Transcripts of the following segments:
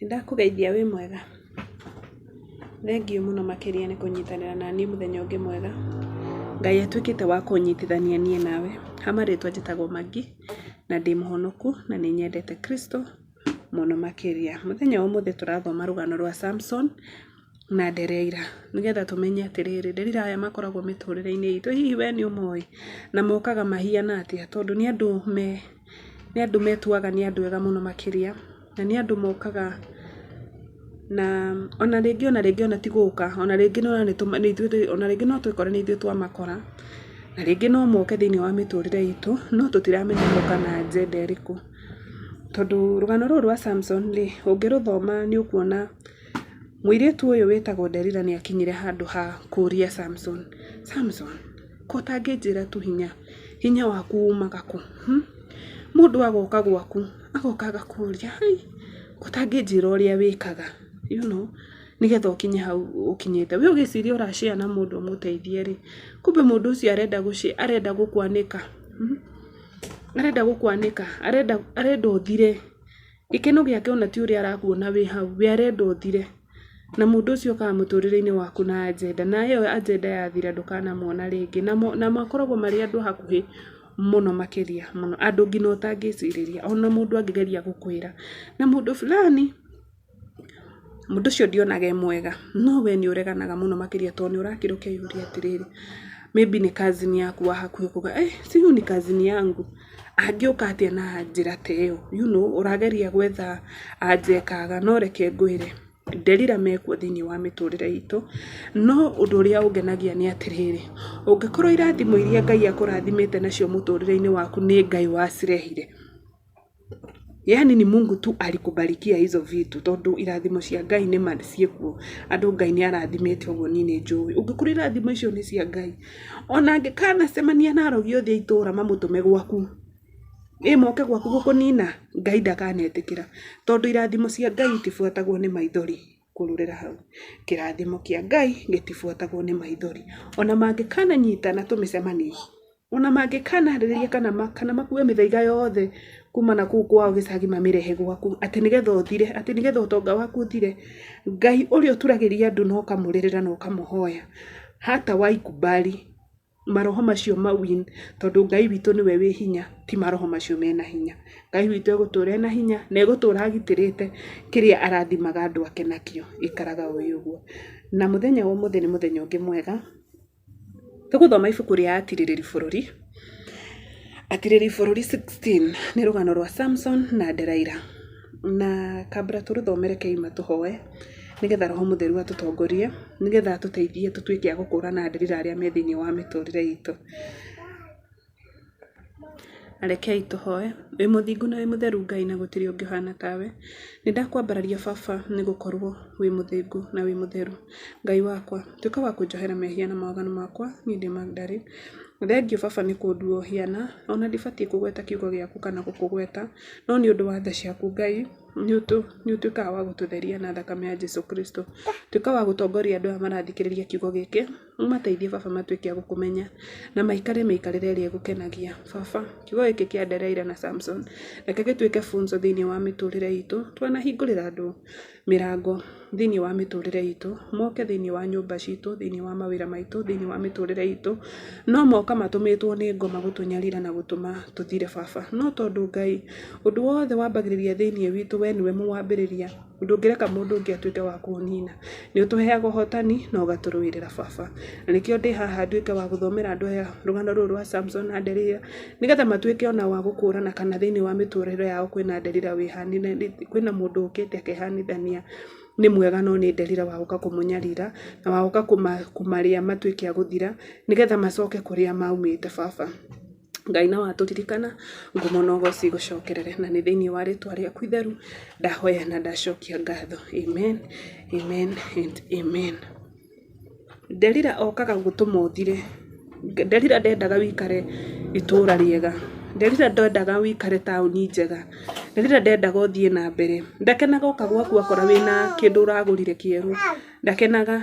Ndakugeithia wĩ mwega. Thengiũ mũno makĩria nĩ kũnyitanĩra na niĩ mũthenya ũngĩ mwega. Ngai atuĩkĩte wa kũnyitithania niĩ nawe. Hamarĩtwa njĩtagwo Maggie na ndĩ mũhonoku na nĩ nyendete Kristo mũno makĩria. Mũthenya wa ũmũthĩ tũrathoma rũgano rwa Samson na Delila. Nĩgetha tũmenye atĩrĩrĩ, Delila aya makoragwo mĩtũrĩre-inĩ itũ. Hihi we nĩ ũmoĩ na mokaga mahiana atĩa? Tondũ nĩ andũ metuaga nĩ andũ ega mũno makĩria. Na nĩ andũ mokaga na ona rĩngĩ ona ti gũka, ona rĩngĩ no twĩkore nĩ ithuĩ twamakora, na rĩngĩ no moke thĩinĩ wa mĩtũrĩre itũ, no tũtiramenya moka na agenda ĩrĩkũ. Tondũ rũgano rũrũ rwa Samson rĩ, ũngĩrũthoma nĩ ũkuona mũirĩtu ũyũ wĩtagwo Delila nĩ akinyire handũ ha kũria Samson, ko ũtangĩnjĩra tu hinya waku umaga kũ? Mũndũ agoka gwaku agoka agakũria, ko ũtangĩnjĩra ũrĩa wĩkaga, nĩgetha ũkinye hau ũkinyĩte. We ũgĩciria ũracare na mũndũ ũmũteithie rĩ, kumbe mũndũ ũcio arenda gũkwanĩka, arenda ũthire. Gĩkeno gĩake ona ti ũrĩa arakuona wĩ hau, we arenda ũthire. Na mũndũ ũcio ũkaga mũtũrĩre-inĩ waku na agenda, na ĩyo agenda yathira ndũkanamuona rĩngĩ. Na makoragwo marĩ andũ hakuhĩ mũno makĩria mũno, andũ nginya ũtangĩcirĩria, ona mũndũ angĩgeria gũkwĩra na mũndũ fulani, mũndũ ũcio ndionaga e mwega, no we nĩ ũreganaga mũno makĩria tondũ nĩ ũrakĩrũkia yũria atĩrĩrĩ, maybe nĩ cousin yaku wa hakuhĩ kuga si huyu ni cousin yangu, angĩũka atĩa na njĩra ta ĩyo, ũrageria gwetha anjekaga. No reke ngwĩre, Delila mekuo thĩinĩ wa mĩtũrĩre itũ, no ũndũ ũrĩa ũngenagia nĩ atĩrĩrĩ, ũngĩkorwo irathimo iria Ngai akũrathimĩte nacio mũtũrĩre-inĩ waku nĩ Ngai wacirehire, yani ni Mungu tu alikubarikia hizo vitu, tondũ irathimo cia Ngai nĩ ciĩkuo, andũ Ngai nĩ arathimĩte ũguo niĩ nĩ njũĩ. Ũngĩkorwo irathimo icio nĩ cia Ngai, ona angĩkanacemania na arogi othe itũra mamũtũme gwaku, moke gwaku gũkũnina, Ngai ndakanetĩkĩra, tondũ irathimo cia Ngai itibuatagwo nĩ maithori. Kũrũrĩra hau, kĩrathimo kĩa Ngai gĩtibuatagwo nĩ maithori. Ona mangĩkananyitana tũmĩcemanie, ona mangĩkanarĩrĩria kana makue mĩthaiga yothe kuma na kũu kwao gĩcagi mamĩrehe gwaku, atĩ nĩgetha ũthire, atĩ nĩgetha ũtonga waku ũthire, Ngai ũrĩa ũturagĩria andũ no ũkamũrĩrĩra na ũkamũhoya, hata waikubali maroho macio mawin, tondũ Ngai witũ nĩwe wĩ hinya, ti maroho macio mena hinya. Ngai witũ egũtũra ena hinya na egũtũra agitĩrĩte kĩrĩa arathimaga andũ ake nakĩo. Ikaraga ũyũ ũguo. Na mũthenya wa ũmũthĩ nĩ mũthenya ũngĩ mwega. Tũgũthoma ibuku rĩa Atirĩrĩri bũrũri. Atirĩrĩri bũrũri 16 nĩ rũgano rwa Samson na Delila. Na kabla tũrũthomere kĩima tũhoe, nĩgetha Roho Mũtheru atũtongorie, nĩgetha atũteithie tũtuĩke a gũkũrana Delila arĩa me thĩinĩ wa mĩtũrĩre itũ. Rekei tũhoe. Wĩ mũthingu na wĩ mũtheru Ngai, na gũtirĩ ũngĩ ũhana tawe. Nĩ ndakwambararia Baba nĩ gũkorwo wĩ mũthingu na wĩ mũtheru. Ngai wakwa, tuĩka wa kũnjohera mehia na mawaganu makwa, niĩ ndĩ Magdalene. Thengiũ Baba nĩ kũnduohiana, ona ndibatiĩ kũgweta kiugo gĩaku kana gũkũgweta, no nĩ ũndũ wa tha ciaku Ngai, nĩ ũtuĩkaga wa gũtũtheria na thakame ya Jesũ Kristo. Tuĩka wa gũtongoria andũ aya marathikĩrĩria kiugo gĩkĩ, ũmateithie Baba matuĩke a gũkũmenya na maikare mĩikarĩre ĩrĩa ĩgũkenagia. Baba, kiugo gĩkĩ kĩa Delila na Samson, reke gĩtuĩke funzo thĩinĩ wa mĩtũrĩre itũ. Twanahingũrĩra andũ mĩrango thĩinĩ wa mĩtũrĩre itũ, moke thĩinĩ wa nyũmba citũ, thĩinĩ wa mawĩra maitũ, thĩinĩ wa mĩtũrĩre itũ, no moka matũmĩtwo nĩ ngoma gũtũnyarira na gũtũma tũthire Baba. No tondũ Ngai, ũndũ wothe wambagĩrĩria thĩinĩ witũ, we nĩwe mũwambĩrĩria, ũndũ ũngĩreka mũndũ ũngĩ atuĩke wa kũnina. Nĩ ũtũheaga ũhotani na ũgatũrũĩrĩra Baba. Na nĩkĩo ndĩ haha nduĩke wa gũthomera andũ aya rũgano rũrũ rwa Samson na Delila, nĩgetha matuĩke ona wa gũkũrana kana thĩinĩ wa mĩtũrĩre yao kwĩna Delila wĩhanine, kwĩna mũndũ ũkĩte akehanithania nĩ mwega, no nĩ Delila wa gũka kũmũnyarira na wa gũka kũmarĩa matuĩke a gũthira, nĩgetha macoke kũrĩa maumĩte Baba. Ngai na watũririkana, ngumo na ũgooci igũcokerere, na nĩ thĩinĩ wa rĩĩtwa rĩaku itheru ndahoya na ndacokia ngatho. Amen, amen and amen. Delila okaga gũtũma ũthire. Delila ndendaga wĩikare itũra rĩega. Delila ndendaga wĩikare taũni njega. Delila ndendaga ũthiĩ na mbere. Ndakenaga oka gwaku akora wĩna kĩndũ ũragũrire kĩerũ. Ndakenaga,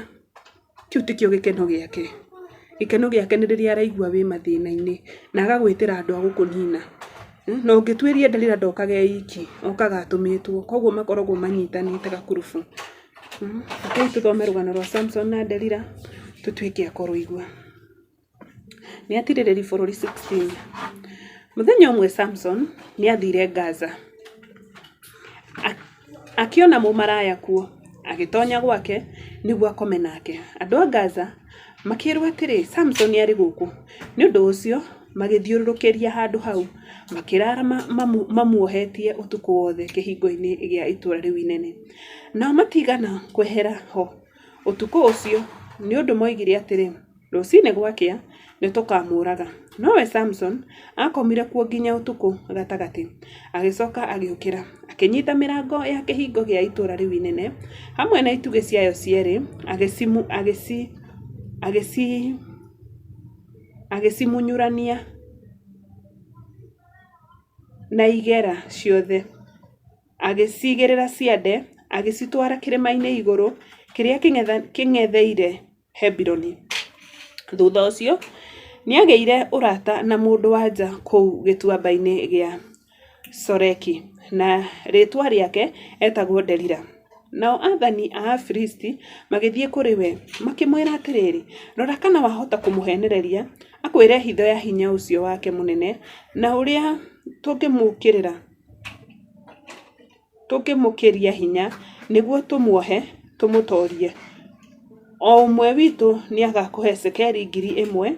kĩu tikĩo gĩkeno gĩake. Gĩkeno gĩake nĩ rĩrĩa araigua wĩ mathĩna-inĩ na agagwĩtĩra andũ a gũkũnina. no ngĩtuĩrie Delila ndokage iki okaga atũmĩtwo koguo makoragwo manyitanĩte gakurubu. Akei tũthome rũgano rwa Samson na Delila tũtuĩke akũrũigua. Nĩ atirĩrĩri bũrũri 16. Mũthenya ũmwe Samson nĩ athire Gaza. Akiona mũmaraya kuo agĩtonya gwake nĩguo akome nake. Andũ a Gaza makĩrwo atĩrĩ Samson arĩ gũkũ. Nĩ ũndũ ũcio magĩthiũrũrũkĩria handũ hau makĩrara mamuohetie ũtukũ wothe kĩhingo-inĩ gĩa itũũra rĩu inene. Nao matigana kwehera ho ũtukũ ũcio nĩ ũndũ moigire atĩrĩ rũcinĩ gwakĩa nĩ tũkamũraga. Nowe Samson akomire kuo nginya ũtukũ gatagatĩ. Agĩcoka agĩũkĩra akĩnyita mĩrango ya kĩhingo gĩa itũũra rĩu inene hamwe na itugĩ ciayo cierĩ agĩcimunyũrania na igera ciothe. Agĩcigĩrĩra ciande agĩcitwara kĩrĩma-inĩ igũrũ kĩrĩa kĩng'etheire Hebironi. Thutha ũcio nĩ agĩire ũrata na mũndũ wa nja kũu gĩtuamba-inĩ gĩa Soreki na rĩtwa rĩake etagwo Delila. Nao athani a Afilisti magĩthiĩ kũrĩ we makĩmwĩra atĩrĩrĩ rora kana wahota kũmũhenereria akwĩre hitho ya hinya ũcio wake mũnene na ũrĩa tũngĩmũkĩria hinya nĩguo tũmuohe tũmũtorie. O ũmwe witũ nĩ agakũhe cekeri 1,000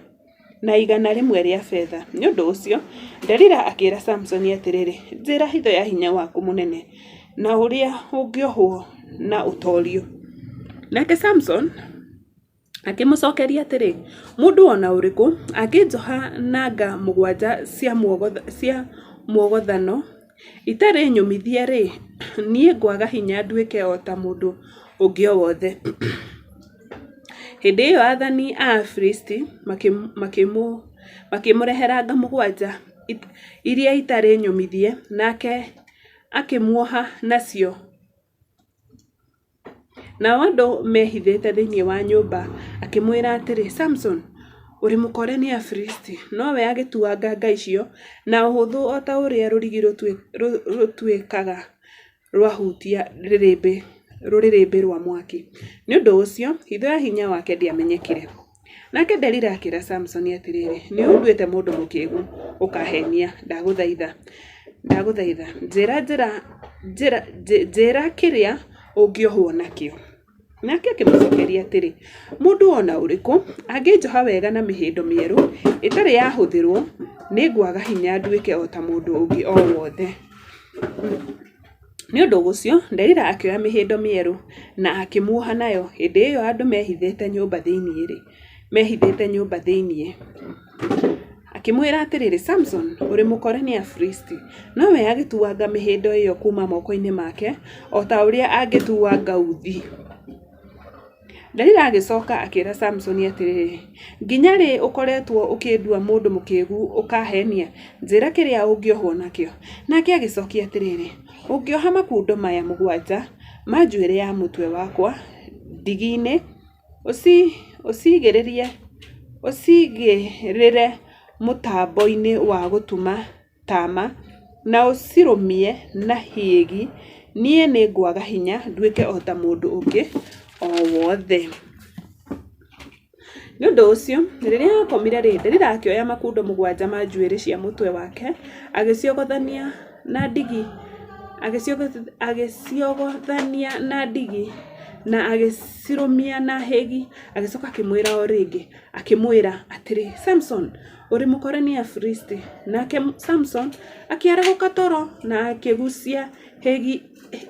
na 100 rĩa betha. Nĩ ũndũ ũcio Delila akĩĩra Samson atĩrĩrĩ njĩra hitho ya hinya waku mũnene na ũrĩa ũngĩohwo na ũtorio. Nake Samson akĩmũcokeria atĩrĩ mũndũ ona ũrĩkũ angĩnjoha nanga 7 cia muogothano itarĩ nyũmithie rĩ niĩ ngwaga hinya nduĩke o ta mũndũ ũngĩ o wothe. Hĩndĩ ĩyo athani a Afilisti makĩmũrehera nga 7 iria itarĩ nyũmithie nake akĩmuoha nacio. Nao andũ mehithĩte thĩinĩ wa nyũmba akĩmwĩra atĩrĩ Samson ũrĩ mũkore nĩ Afilisti. Nowe agĩtuanga nga icio na ũhũthũ o ta ũrĩa rũrigi rũtuĩkaga rwahutia rũrĩrĩmbĩ rwa mwaki. Nĩ ũndũ ũcio hitho ya hinya wake ndĩamenyekire. Nake Delila akĩĩra Samson atĩrĩrĩ nĩ ũnduĩte mũndũ mũkĩĩgu ũkahenia ndagũthaitha njĩra kĩrĩa ũngĩohwo nakĩo. Nake akĩmũcokeria atĩrĩ mũndũ ona ũrĩkũ angĩnjoha wega na mĩhĩndo mĩerũ ĩtarĩ yahũthĩrwo nĩ ngwaga hinya nduĩke o ta mũndũ ũngĩ o wothe. Nĩ ũndũ ũcio Delila akĩoya mĩhĩndo mĩerũ na akĩmuoha nayo. Hĩndĩ ĩyo andũ mehithĩte nyũmba thĩinĩ akĩmwĩra atĩrĩrĩ Samson ũrĩ mũkore nĩ Afilisti. Nowe agĩtuanga mĩhĩndo ĩyo kuma moko-inĩ make o ta ũrĩa angĩtuanga uthi. Delila agĩcoka akĩĩra Samson atĩrĩrĩ nginya rĩ ũkoretwo ũkĩndua mũndũ mũkĩĩgu ũkahenia njĩra kĩrĩa ũngĩohwo nakĩo. Nake agĩcokia atĩrĩrĩ ũngĩoha makundo maya 7 ma njuĩrĩ ya mũtwe wakwa ndigi-inĩ ũcigĩrĩre mũtambo-inĩ wa gũtuma tama na ũcirũmie na hĩgi niĩ nĩ ngwaga hinya nduĩke o ta mũndũ ũngĩ o wothe. Nĩ ũndũ ũcio rĩrĩa akomire rĩ Delila akĩoya makundo 7 ma njuĩrĩ cia mũtwe wake agĩciogothania na ndigi na agĩcirũmia na hĩgi. Agĩcoka akĩmwĩra o rĩngĩ akĩmwĩra atĩrĩ Samson ũrĩ mũkore nĩ Afilisti. Nake Samson akĩaragũka toro na akĩgucia hĩgi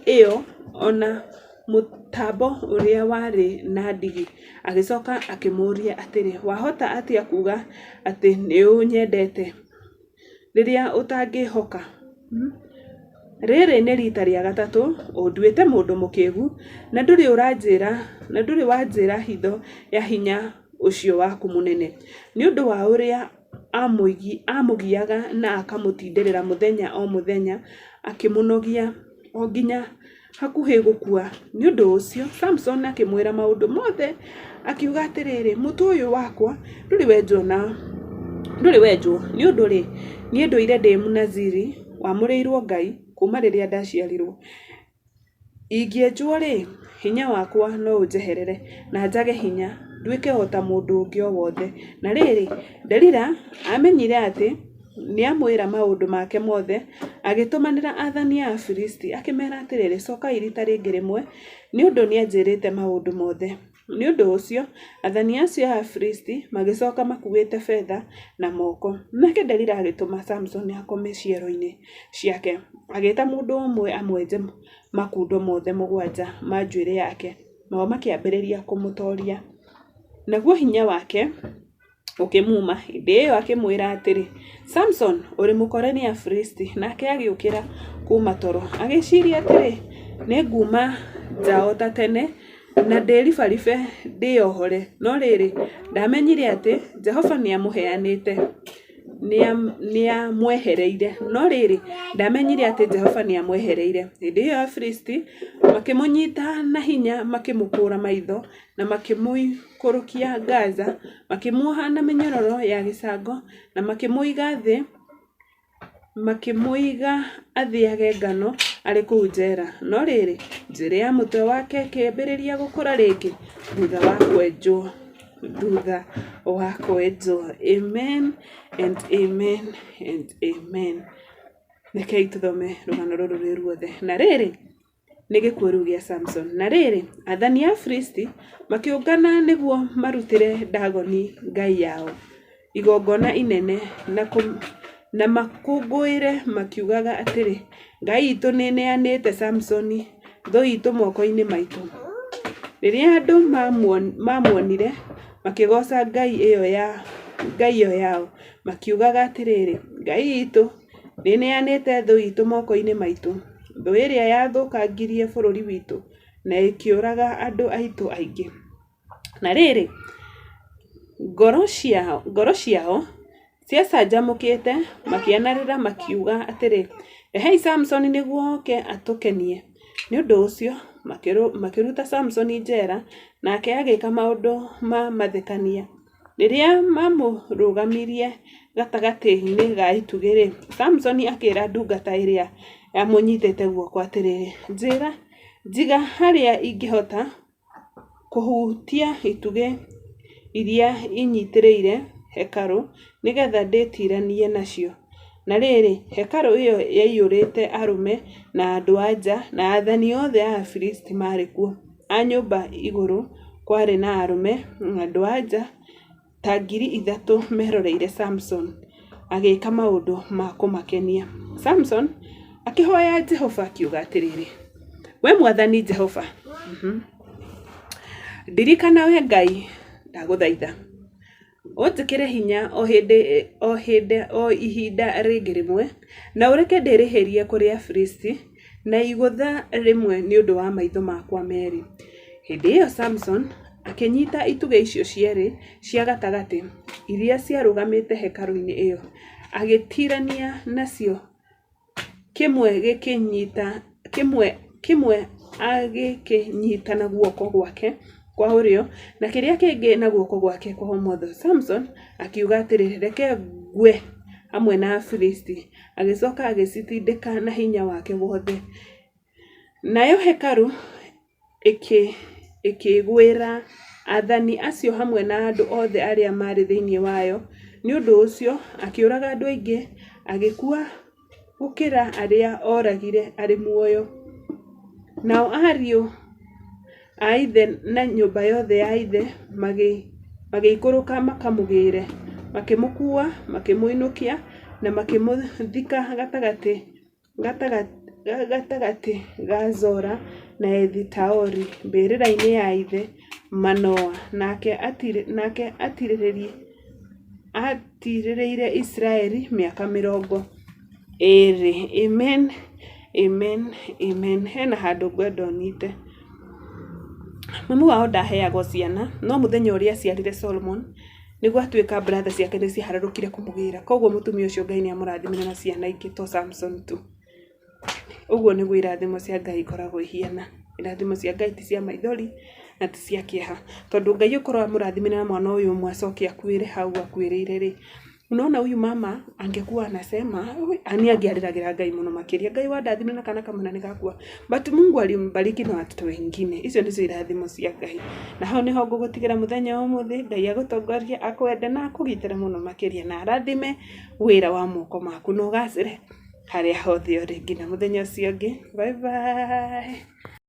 ĩyo ona mũtambo ũrĩa warĩ na ndigi. Agĩcoka akĩmũria atĩrĩ wahota atĩa kuuga atĩ nĩ ũnyendete rĩrĩa ũtangĩhoka? Rĩrĩ nĩ rita rĩa gatatũ ũnduĩte mũndũ mũkĩĩgu na ndũrĩ wanjĩra hitho ya hinya ũcio waku mũnene. Nĩ ũndũ wa ũrĩa amũgiaga na akamũtindĩrĩra mũthenya o mũthenya akĩmũnogia o nginya hakuhĩ gũkua. Nĩ ũndũ ũcio Samson akĩmwĩra maũndũ mothe akiuga atĩrĩrĩ mũtwe ũyũ wakwa ndũrĩ wenjwo na ndũrĩ wenjwo nĩ ũndũ rĩ niĩ ndũire ndĩ mũnaziri wamũrĩirwo Ngai kuma rĩrĩa ndaciarirwo. Ingĩenjwo rĩ hinya wakwa no ũnjeherere na njage hinya nduĩke o ta mũndũ ũngĩ o wothe. Na rĩrĩ Delila amenyire atĩ nĩamwĩra maũndũ make mothe, agĩtũmanĩra athani a Afilisti akĩmera atĩrĩrĩ, cokai rita rĩngĩ rĩmwe nĩ ũndũ nĩanjĩrĩte maũndũ mothe. Nĩ ũndũ ũcio athani acio a Afilisti magĩcoka makuĩte betha na moko. Nake Delila agĩtũma Samson akome ciero-inĩ ciake, agĩĩta mũndũ ũmwe amwenje makundo mothe 7 ma njuĩrĩ yake, nao makĩambĩrĩria kũmũtoria. Naguo hinya wake ũkĩmuma. Hĩndĩ ĩyo akĩmwĩra atĩrĩ, Samson ũrĩ mũkore nĩ Afilisti. Nake agĩũkĩra kuma toro agĩciria atĩrĩ, nĩ nguma njao ta tene na ndĩribaribe ndĩohore. No rĩrĩ ndamenyire atĩ Jehova nĩamũheanĩte nĩamwehereire. No rĩrĩ ndamenyire atĩ Jehova nĩamwehereire. Hĩndĩ ĩyo Afilisti makĩmũnyita na hinya, makĩmũkũra maitho na makĩmũikũrũkia Gaza, makĩmuoha na mĩnyororo ya gĩcango na makĩmũiga thĩ, makĩmũiga athĩage ngano arĩ kũu njera. No rĩrĩ njuĩrĩ ya mũtwe wake ĩkĩambĩrĩria gũkũra rĩngĩ thutha wa kwenjwo. Amen and amen and amen. Rekei tũthome rũgano rũrũ rwĩ ruothe. Na rĩrĩ nĩ gĩkuũ rĩu gĩa Samson. Na rĩrĩ athani a Afilisti makĩũngana nĩguo marutĩre Dagoni ngai yao igongona inene na makũngũĩre makiugaga atĩrĩ, Ngai itũ nĩneanĩte Samsoni thũ itũ moko-inĩ maitũ. Rĩrĩa andũ mamuonire makĩgoca ngai ĩyo yao makiugaga atĩrĩrĩ, Ngai itũ nĩneanĩte thũ itũ moko-inĩ maitũ, thũ ĩrĩa yathũkangirie bũrũri witũ na ĩkĩũraga andũ aitũ aingĩ. Na rĩrĩ ngoro ciao ciacanjamũkĩte makĩanarĩra makiuga atĩrĩ, rehei Samsoni nĩguo oke atũkenie. Nĩ ũndũ ũcio makĩruta Samsoni njera, nake agĩka maũndũ ma mathekania. Rĩrĩa mamũrũgamirie gatagatĩ-inĩ ga itugĩ-rĩ, Samsoni akĩĩra ndungata ĩrĩa yamũnyitĩte guoko atĩrĩrĩ, njiga harĩa ingĩhota kũhutia itugĩ iria inyitĩrĩire hekarũ nĩgetha ndĩtiranie nacio. Na rĩrĩ hekarũ ĩyo yaiyũrĩte arũme na andũ anja na athani othe a Afilisti marĩ kuo. A nyũmba igũrũ kwarĩ na arũme na andũ anja ta 3,000 meroreire Samson agĩka maũndũ ma kũmakenia. Samson akĩhoya Jehova akiuga atĩrĩrĩ, we Mwathani Jehova, ndirikana we Ngai ndagũthaitha, ũnjĩkĩre hinya o ihinda rĩngĩ rĩmwe, na ũreke ndĩrĩhĩrie kũrĩ Afilisti na igũtha rĩmwe nĩ ũndũ wa maitho makwa merĩ. Hĩndĩ ĩyo Samson akĩnyita itugĩ icio cierĩ cia gatagatĩ iria ciarũgamĩte hekarũ-inĩ ĩyo, agĩtirania nacio, kĩmwe agĩkĩnyita na guoko gwake kwa ũrĩo na kĩrĩa kĩngĩ na guoko gwake kwa ũmotho. Samson akiuga atĩrĩ, reke ngwe hamwe na Afilisti. Agĩcoka agĩcitindĩka na hinya wake wothe, nayo hekarũ ĩkĩgwĩra athani acio hamwe na andũ othe arĩa marĩ thĩinĩ wayo. Nĩ ũndũ ũcio akĩũraga andũ aingĩ, agĩkua gũkĩra arĩa oragire arĩ muoyo. Nao ariũ a ithe na nyũmba yothe ya ithe magĩikũrũka makamũgĩre, makĩmũkua, makĩmũinũkia na makĩmũthika gatagatĩ ga Zora na Ethitaoli mbĩrĩra-inĩ ya ithe Manoa. Nake atirĩrĩire Israeli mĩaka 20. Amen, amen, amen. Hena handũ ngwenda ũnyite. Mami wao ndaheagwo ciana, no mũthenya ũrĩa aciarire Solomon nĩguo atuĩka brother ciake nĩciaharũrũkire kũmũgĩra. Koguo mũtumia ũcio Ngai nĩamũrathimire na ciana ingĩ to Samson tu. Ũguo nĩguo irathimo cia Ngai ikoragwo ihiana. Irathimo cia Ngai ti cia maithori na ti cia kĩeha. Tondũ Ngai ũkorwo amũrathimire na mwana ũyũ ũmwe acoke akuĩre hau akuĩrĩire-rĩ, Unaona huyu mama angekuwa anasema ani angeariragira Ngai muno makiria, Ngai wa ndathime na kana kamana nigakua, but Mungu alimbariki na watoto wengine. Icio ndizo irathimo cia Ngai, na hau niho ngugutigira muthenya umuthi. Ngai agutongorie, akwende na akugitire muno makiria, na arathime wira wa moko maku na ugacire haria hothe uri nginya muthenya ucio ungi. Bye bye.